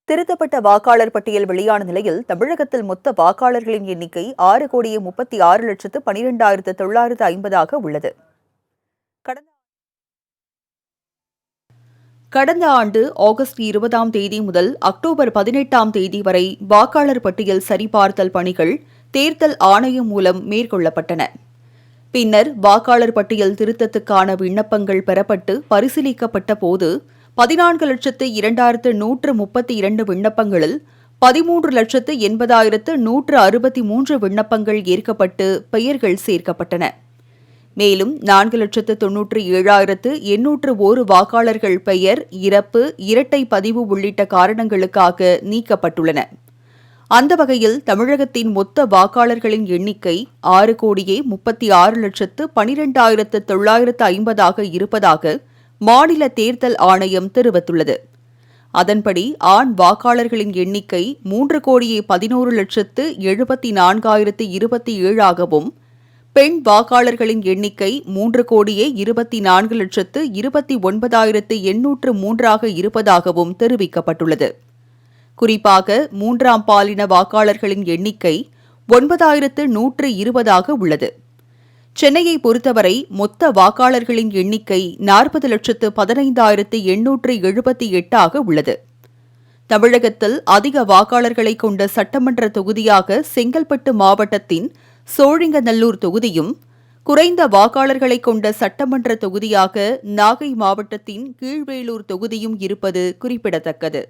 திருத்தப்பட்ட வாக்காளர் பட்டியல் வெளியான நிலையில் தமிழகத்தில் மொத்த வாக்காளர்களின் எண்ணிக்கை 6,36,12,950 உள்ளது. கடந்த ஆண்டு ஆகஸ்ட் 20ஆம் தேதி முதல் அக்டோபர் 18ஆம் தேதி வரை வாக்காளர் பட்டியல் சரிபார்த்தல் பணிகள் தேர்தல் ஆணையம் மூலம் மேற்கொள்ளப்பட்டன. பின்னர் வாக்காளர் பட்டியல் திருத்தத்துக்கான விண்ணப்பங்கள் பெறப்பட்டு பரிசீலிக்கப்பட்ட போது 14,02,132 விண்ணப்பங்களில் 13,80,163 விண்ணப்பங்கள் ஏற்கப்பட்டு பெயர்கள் சேர்க்கப்பட்டன. மேலும் 4,97,801 வாக்காளர்கள் பெயர், இறப்பு, இரட்டை பதிவு உள்ளிட்ட காரணங்களுக்காக நீக்கப்பட்டுள்ளன. அந்த வகையில் தமிழகத்தின் மொத்த வாக்காளர்களின் எண்ணிக்கை 6,36,12,950 இருப்பதாக மாநில தேர்தல் ஆணையம் தெரிவித்துள்ளது. அதன்படி ஆண் வாக்காளர்களின் எண்ணிக்கை 3,11,74,027 பெண் வாக்காளர்களின் எண்ணிக்கை 3,24,29,803 இருப்பதாகவும் தெரிவிக்கப்பட்டுள்ளது. குறிப்பாக 3ஆம் பாலின வாக்காளர்களின் எண்ணிக்கை 9,120 உள்ளது. சென்னையை பொறுத்தவரை மொத்த வாக்காளர்களின் எண்ணிக்கை 40,15,878 உள்ளது. தமிழகத்தில் அதிக வாக்காளர்களை கொண்ட சட்டமன்ற தொகுதியாக செங்கல்பட்டு மாவட்டத்தின் சோழிங்கநல்லூர் தொகுதியும், குறைந்த வாக்காளர்களை கொண்ட சட்டமன்ற தொகுதியாக நாகை மாவட்டத்தின் கீழ்வேளூர் தொகுதியும் இருப்பது குறிப்பிடத்தக்கது.